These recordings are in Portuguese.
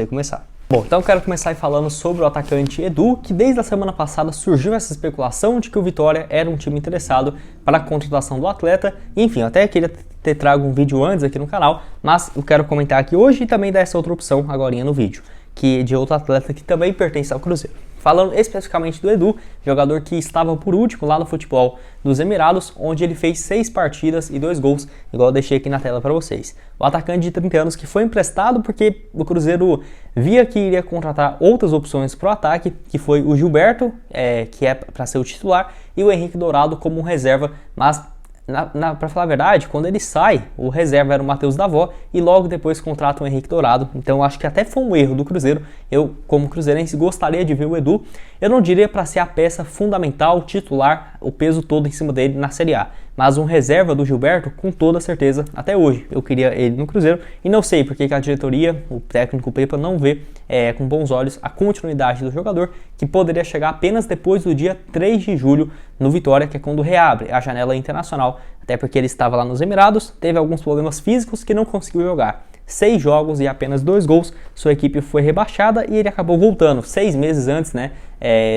Começar. Bom, então eu quero começar falando sobre o atacante Edu, que desde a semana passada surgiu essa especulação de que o Vitória era um time interessado para a contratação do atleta. Enfim, eu até queria ter trago um vídeo antes aqui no canal, mas eu quero comentar aqui hoje e também dar essa outra opção agora no vídeo, que é de outro atleta que também pertence ao Cruzeiro. Falando especificamente do Edu, jogador que estava por último lá no futebol dos Emirados, onde ele fez 6 partidas e 2 gols, igual eu deixei aqui na tela para vocês. O atacante de 30 anos que foi emprestado porque o Cruzeiro via que iria contratar outras opções para o ataque, que foi o Gilberto, que é para ser o titular, e o Henrique Dourado como reserva, mas para falar a verdade, quando ele sai, o reserva era o Matheus Davó e logo depois contrata o Henrique Dourado. Então acho que até foi um erro do Cruzeiro. Eu, como cruzeirense, gostaria de ver o Edu. Eu não diria para ser a peça fundamental, titular, o peso todo em cima dele na Série A, mas um reserva do Gilberto, com toda certeza, até hoje eu queria ele no Cruzeiro, e não sei porque que a diretoria, o técnico Pepa, não vê com bons olhos a continuidade do jogador, que poderia chegar apenas depois do dia 3 de julho no Vitória, que é quando reabre a janela internacional, até porque ele estava lá nos Emirados, teve alguns problemas físicos que não conseguiu jogar. 6 jogos e apenas 2 gols, sua equipe foi rebaixada e ele acabou voltando 6 meses antes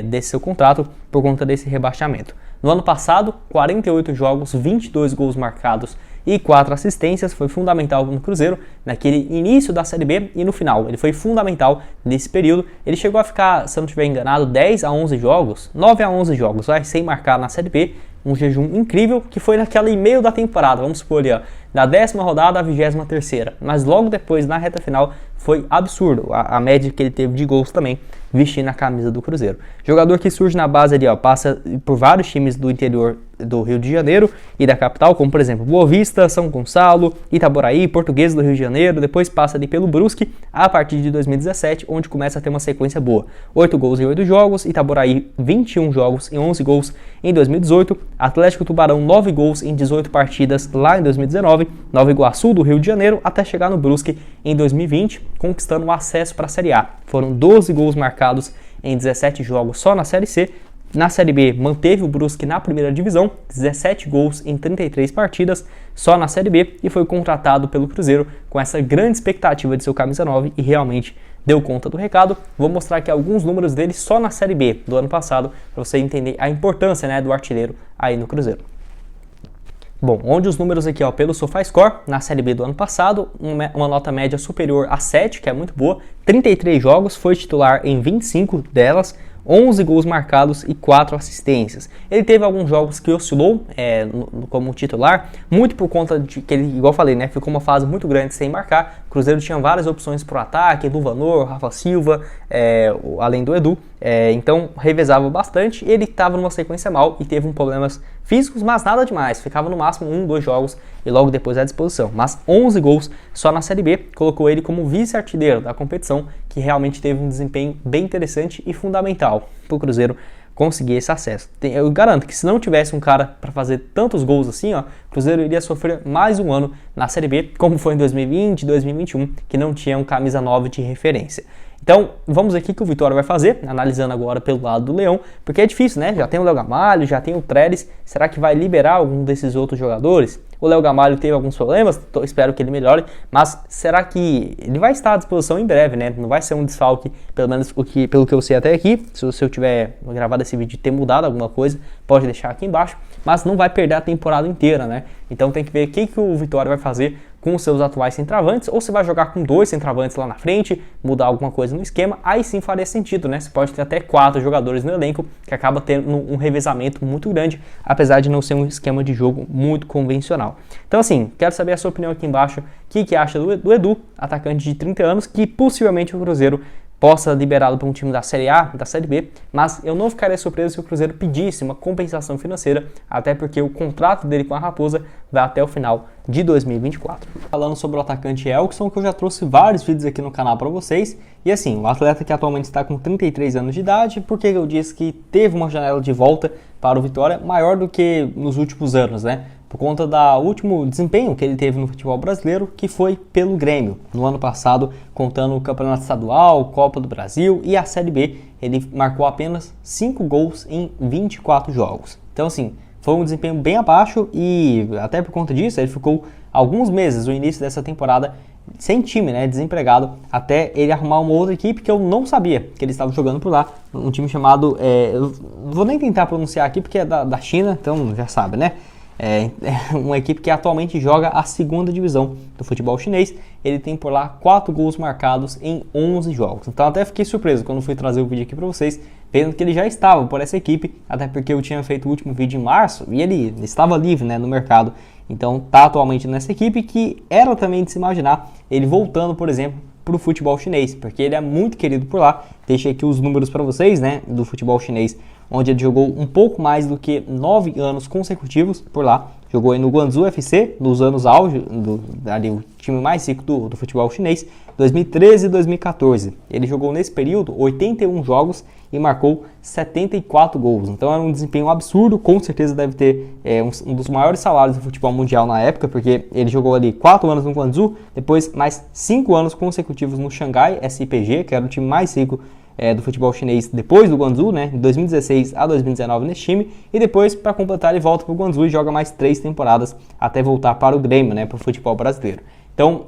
desse seu contrato por conta desse rebaixamento. No ano passado, 48 jogos, 22 gols marcados e 4 assistências, foi fundamental no Cruzeiro naquele início da Série B e no final. Ele foi fundamental nesse período. Ele chegou a ficar, se eu não estiver enganado, 10 a 11 jogos, 9 a 11 jogos, sem marcar na Série B. Um jejum incrível que foi naquela meio da temporada, vamos supor ali, da 10ª rodada à 23ª, mas logo depois, na reta final, foi absurdo a média que ele teve de gols também, vestindo a camisa do Cruzeiro. Jogador que surge na base ali, passa por vários times do interior do Rio de Janeiro e da capital, como por exemplo Boa Vista, São Gonçalo, Itaboraí, Portuguesa do Rio de Janeiro, depois passa ali pelo Brusque a partir de 2017, onde começa a ter uma sequência boa. 8 gols em 8 jogos, Itaboraí 21 jogos e 11 gols em 2018, Atlético Tubarão 9 gols em 18 partidas lá em 2019, Nova Iguaçu do Rio de Janeiro até chegar no Brusque em 2020, conquistando o acesso para a Série A. Foram 12 gols marcados em 17 jogos só na Série C. Na Série B, manteve o Brusque na primeira divisão, 17 gols em 33 partidas, só na Série B, e foi contratado pelo Cruzeiro com essa grande expectativa de seu camisa 9 e realmente deu conta do recado. Vou mostrar aqui alguns números dele só na Série B do ano passado, para você entender a importância do artilheiro aí no Cruzeiro. Bom, onde os números aqui pelo SofaScore, na Série B do ano passado, uma nota média superior a 7, que é muito boa, 33 jogos, foi titular em 25 delas, 11 gols marcados e 4 assistências. Ele teve alguns jogos que oscilou como titular, muito por conta de que ele, igual eu falei, ficou uma fase muito grande sem marcar. O Cruzeiro tinha várias opções para o ataque, Edu Vanor, Rafa Silva, além do Edu, então revezava bastante. Ele estava numa sequência mal e teve problemas físicos, mas nada demais, ficava no máximo 1, 2 jogos e logo depois à disposição. Mas 11 gols só na Série B, colocou ele como vice-artilheiro da competição, que realmente teve um desempenho bem interessante e fundamental para o Cruzeiro conseguir esse acesso. Eu garanto que se não tivesse um cara para fazer tantos gols assim, o Cruzeiro iria sofrer mais um ano na Série B, como foi em 2020 e 2021, que não tinha um camisa 9 de referência. Então, vamos aqui que o Vitória vai fazer, analisando agora pelo lado do Leão, porque é difícil, Já tem o Léo Gamalho, já tem o Trellis, será que vai liberar algum desses outros jogadores? O Léo Gamalho teve alguns problemas, espero que ele melhore, mas será que ele vai estar à disposição em breve, Não vai ser um desfalque, pelo menos pelo que eu sei até aqui. Se eu tiver gravado esse vídeo e ter mudado alguma coisa, pode deixar aqui embaixo, mas não vai perder a temporada inteira, Então tem que ver o que o Vitória vai fazer com os seus atuais centravantes, ou se vai jogar com 2 centravantes lá na frente, mudar alguma coisa no esquema, aí sim faria sentido, Você pode ter até 4 jogadores no elenco, que acaba tendo um revezamento muito grande, apesar de não ser um esquema de jogo muito convencional. Então assim, quero saber a sua opinião aqui embaixo, o que acha do Edu, atacante de 30 anos, que possivelmente o Cruzeiro possa liberá-lo para um time da Série A, da Série B, mas eu não ficaria surpreso se o Cruzeiro pedisse uma compensação financeira, até porque o contrato dele com a Raposa vai até o final de 2024. Falando sobre o atacante Elkson, que eu já trouxe vários vídeos aqui no canal para vocês, e assim, o atleta que atualmente está com 33 anos de idade, porque eu disse que teve uma janela de volta para o Vitória maior do que nos últimos anos, por conta do último desempenho que ele teve no futebol brasileiro, que foi pelo Grêmio. No ano passado, contando o Campeonato Estadual, Copa do Brasil e a Série B, ele marcou apenas 5 gols em 24 jogos. Então assim, foi um desempenho bem abaixo e até por conta disso, ele ficou alguns meses, no início dessa temporada, sem time, né, desempregado, até ele arrumar uma outra equipe que eu não sabia que ele estava jogando por lá, um time chamado, eu não vou nem tentar pronunciar aqui porque é da China, então já sabe, né? É uma equipe que atualmente joga a segunda divisão do futebol chinês. Ele tem por lá 4 gols marcados em 11 jogos. Então até fiquei surpreso quando fui trazer o vídeo aqui para vocês, vendo que ele já estava por essa equipe, até porque eu tinha feito o último vídeo em março e ele estava livre, né, no mercado. Então tá atualmente nessa equipe, que era também de se imaginar ele voltando, por exemplo, para o futebol chinês, porque ele é muito querido por lá. Deixei aqui os números para vocês, né, do futebol chinês, onde ele jogou um pouco mais do que 9 anos consecutivos por lá. Jogou aí no Guangzhou FC, nos anos auge, ali, o time mais rico do futebol chinês, 2013 e 2014. Ele jogou nesse período 81 jogos e marcou 74 gols. Então era um desempenho absurdo, com certeza deve ter um dos maiores salários do futebol mundial na época, porque ele jogou ali 4 anos no Guangzhou, depois mais 5 anos consecutivos no Xangai SPG, que era o time mais rico do futebol chinês depois do Guangzhou, né, de 2016 a 2019 nesse time, e depois, para completar, ele volta para o Guangzhou e joga mais 3 temporadas até voltar para o Grêmio, né, para o futebol brasileiro. Então,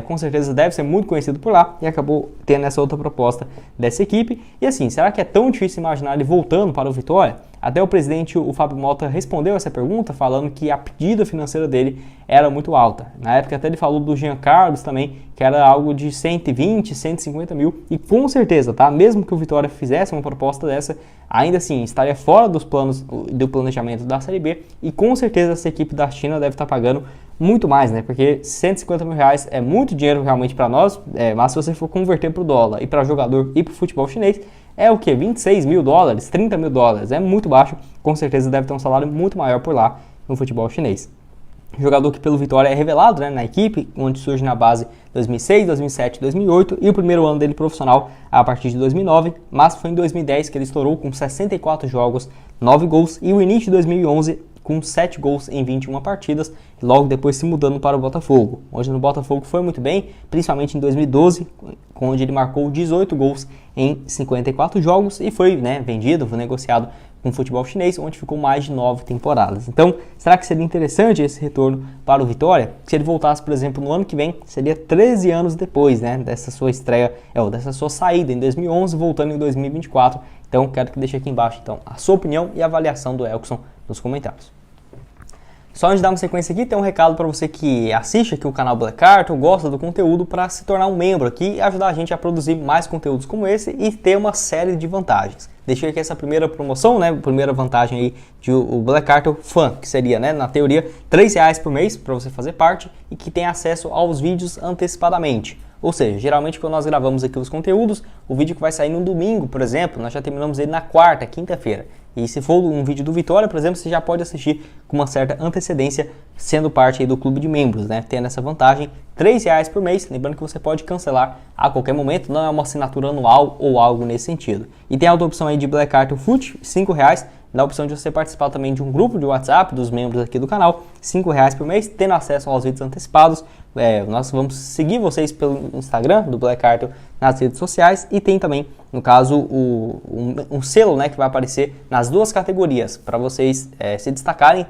com certeza deve ser muito conhecido por lá e acabou tendo essa outra proposta dessa equipe. E assim, será que é tão difícil imaginar ele voltando para o Vitória? Até o presidente, o Fábio Mota, respondeu essa pergunta falando que a pedida financeira dele era muito alta. Na época até ele falou do Jean Carlos também, que era algo de 120, 150 mil. E com certeza, tá? Mesmo que o Vitória fizesse uma proposta dessa, ainda assim estaria fora dos planos do planejamento da Série B. E com certeza essa equipe da China deve estar pagando muito mais, né? Porque 150 mil reais é muito dinheiro realmente para nós, mas se você for converter para o dólar e para jogador e para o futebol chinês, é o que? 26 mil dólares, 30 mil dólares, é muito baixo, com certeza deve ter um salário muito maior por lá no futebol chinês. Jogador que pelo Vitória é revelado, né, na equipe, onde surge na base 2006, 2007, 2008 e o primeiro ano dele profissional a partir de 2009, mas foi em 2010 que ele estourou com 64 jogos, 9 gols e o início de 2011 com 7 gols em 21 partidas, e logo depois se mudando para o Botafogo, onde no Botafogo foi muito bem, principalmente em 2012, onde ele marcou 18 gols em 54 jogos e foi, né, vendido, foi negociado com o futebol chinês, onde ficou mais de 9 temporadas. Então, será que seria interessante esse retorno para o Vitória? Se ele voltasse, por exemplo, no ano que vem, seria 13 anos depois, né, dessa sua estreia, ou dessa sua saída em 2011, voltando em 2024. Então, quero que deixe aqui embaixo então, a sua opinião e a avaliação do Elkson nos comentários. Só antes de dar uma sequência aqui, tem um recado para você que assiste aqui o canal Black Carton, gosta do conteúdo, para se tornar um membro aqui e ajudar a gente a produzir mais conteúdos como esse e ter uma série de vantagens. Deixei aqui essa primeira promoção, né, primeira vantagem aí de o Black Carton Fan, que seria, né, na teoria, R$3 por mês para você fazer parte e que tem acesso aos vídeos antecipadamente. Ou seja, geralmente quando nós gravamos aqui os conteúdos, o vídeo que vai sair no domingo, por exemplo, nós já terminamos ele na quarta, quinta-feira. E se for um vídeo do Vitória, por exemplo, você já pode assistir com uma certa antecedência, sendo parte aí do clube de membros, né? Tendo essa vantagem, R$3 por mês, lembrando que você pode cancelar a qualquer momento, não é uma assinatura anual ou algo nesse sentido. E tem a outra opção aí de Black Carton Foot, R$5, dá a opção de você participar também de um grupo de WhatsApp dos membros aqui do canal, R$5 por mês, tendo acesso aos vídeos antecipados. Nós vamos seguir vocês pelo Instagram do Black Carton nas redes sociais e tem também, no caso, um selo, né, que vai aparecer nas duas categorias para vocês se destacarem,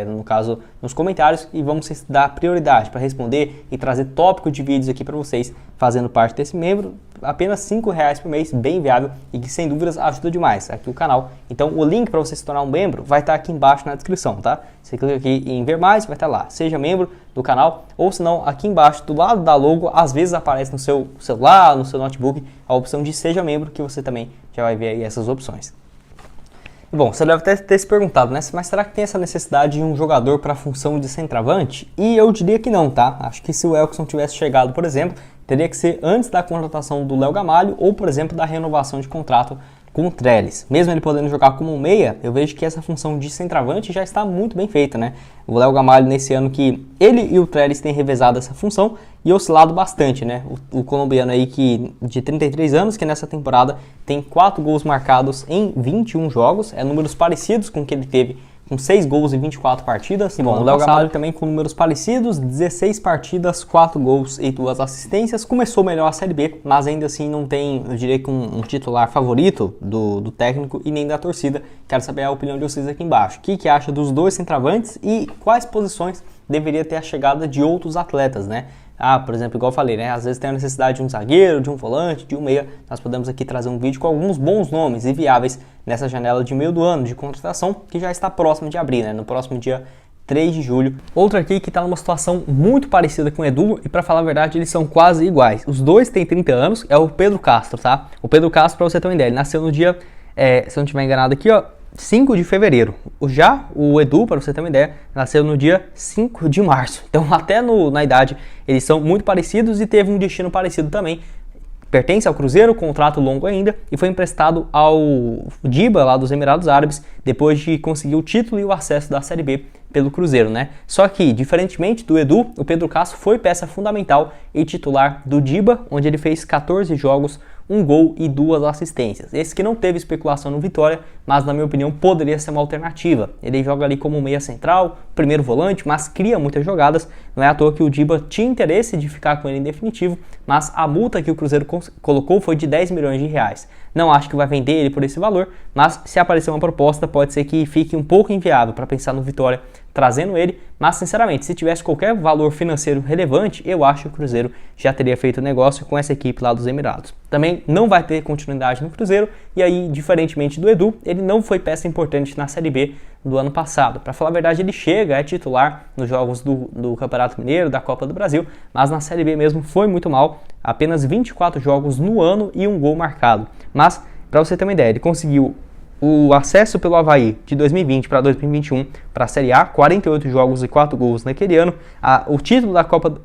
no caso, nos comentários, e vamos dar prioridade para responder e trazer tópico de vídeos aqui para vocês fazendo parte desse membro. Apenas R$5 por mês, bem viável e que sem dúvidas ajuda demais aqui o canal. Então o link para você se tornar um membro vai estar aqui embaixo na descrição, tá? Você clica aqui em ver mais, vai estar lá, seja membro do canal, ou se não, aqui embaixo do lado da logo, às vezes aparece no seu celular, no seu notebook, a opção de seja membro, que você também já vai ver aí essas opções. Bom, você deve ter se perguntado, né? Mas será que tem essa necessidade de um jogador para a função de centroavante? E eu diria que não, tá? Acho que se o Elkson tivesse chegado, por exemplo, teria que ser antes da contratação do Léo Gamalho ou, por exemplo, da renovação de contrato com o Trellis. Mesmo ele podendo jogar como um meia, eu vejo que essa função de centroavante já está muito bem feita, né? O Léo Gamalho, nesse ano que ele e o Trellis têm revezado essa função e oscilado bastante, né? O colombiano aí de 33 anos, que nessa temporada tem 4 gols marcados em 21 jogos, números parecidos com o que ele teve com 6 gols em 24 partidas. E bom, o Léo Gamalho também com números parecidos, 16 partidas, 4 gols e 2 assistências. Começou melhor a Série B, mas ainda assim não tem, eu diria que um titular favorito do técnico e nem da torcida. Quero saber a opinião de vocês aqui embaixo. O que acha dos dois centroavantes e quais posições deveria ter a chegada de outros atletas, né? por exemplo, igual eu falei, né? Às vezes tem a necessidade de um zagueiro, de um volante, de um meia. Nós podemos aqui trazer um vídeo com alguns bons nomes e viáveis nessa janela de meio do ano de contratação, que já está próximo de abrir, né? No próximo dia 3 de julho. Outro aqui que está numa situação muito parecida com o Edu, e para falar a verdade, eles são quase iguais. Os dois têm 30 anos, é o Pedro Castro, tá? O Pedro Castro, para você ter uma ideia, ele nasceu no dia, se eu não estiver enganado aqui, ó, 5 de fevereiro. O Edu, para você ter uma ideia, nasceu no dia 5 de março. Então, até na idade, eles são muito parecidos e teve um destino parecido também. Pertence ao Cruzeiro, contrato longo ainda, e foi emprestado ao Diba, lá dos Emirados Árabes, depois de conseguir o título e o acesso da Série B pelo Cruzeiro, né? Só que, diferentemente do Edu, o Pedro Castro foi peça fundamental e titular do Diba, onde ele fez 14 jogos, 1 gol e 2 assistências. Esse que não teve especulação no Vitória, mas na minha opinião poderia ser uma alternativa. Ele joga ali como meia central, primeiro volante, mas cria muitas jogadas. Não é à toa que o Diba tinha interesse de ficar com ele em definitivo, mas a multa que o Cruzeiro colocou foi de 10 milhões de reais. Não acho que vai vender ele por esse valor, mas se aparecer uma proposta pode ser que fique um pouco inviável para pensar no Vitória trazendo ele, mas sinceramente, se tivesse qualquer valor financeiro relevante, eu acho que o Cruzeiro já teria feito negócio com essa equipe lá dos Emirados. Também não vai ter continuidade no Cruzeiro, e aí, diferentemente do Edu, ele não foi peça importante na Série B do ano passado. Para falar a verdade, ele chega, é titular nos jogos do Campeonato Mineiro, da Copa do Brasil, mas na Série B mesmo foi muito mal, apenas 24 jogos no ano e 1 gol marcado. Mas, para você ter uma ideia, ele conseguiu o acesso pelo Avaí de 2020 para 2021 para a Série A, 48 jogos e 4 gols naquele ano, o título da Copa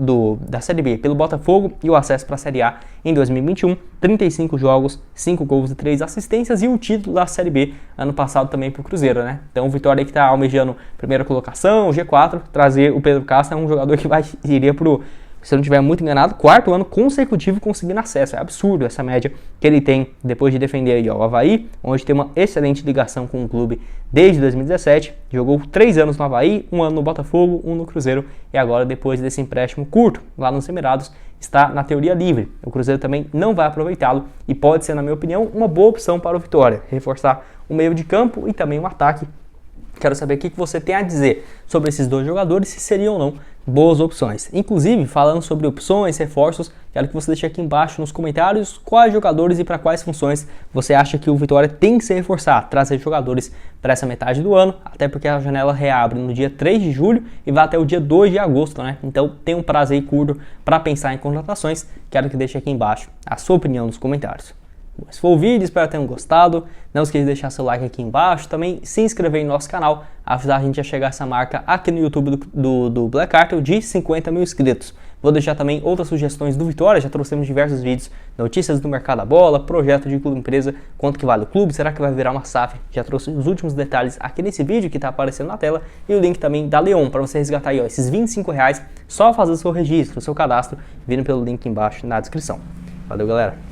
da Série B pelo Botafogo e o acesso para a Série A em 2021, 35 jogos, 5 gols e 3 assistências, e o título da Série B ano passado também para o Cruzeiro, né? Então o Vitória que está almejando primeira colocação, G4, trazer o Pedro Castro, é um jogador que iria para o, se eu não estiver muito enganado, 4º ano consecutivo conseguindo acesso. É absurdo essa média que ele tem depois de defender aí, ó, o Avaí, onde tem uma excelente ligação com o clube desde 2017. Jogou 3 anos no Avaí, 1 ano no Botafogo, 1 no Cruzeiro, e agora, depois desse empréstimo curto lá nos Emirados, está na teoria livre. O Cruzeiro também não vai aproveitá-lo e pode ser, na minha opinião, uma boa opção para o Vitória, reforçar o meio de campo e também o ataque. Quero saber o que você tem a dizer sobre esses dois jogadores, se seriam ou não boas opções. Inclusive, falando sobre opções, reforços, quero que você deixe aqui embaixo nos comentários quais jogadores e para quais funções você acha que o Vitória tem que se reforçar, trazer jogadores para essa metade do ano, até porque a janela reabre no dia 3 de julho e vai até o dia 2 de agosto, né? Então tem um prazo aí curto para pensar em contratações. Quero que deixe aqui embaixo a sua opinião nos comentários. Esse foi o vídeo, espero que tenham gostado. Não esqueça de deixar seu like aqui embaixo, também se inscrever no nosso canal, ajudar a gente a chegar a essa marca aqui no YouTube do Black Cartel de 50 mil inscritos. Vou deixar também outras sugestões do Vitória, já trouxemos diversos vídeos, notícias do mercado da bola, projeto de clube empresa, quanto que vale o clube, será que vai virar uma SAF? Já trouxe os últimos detalhes aqui nesse vídeo que está aparecendo na tela, e o link também da Leon para você resgatar aí, ó, esses R$25, só fazer o seu registro, o seu cadastro, vindo pelo link embaixo na descrição. Valeu, galera!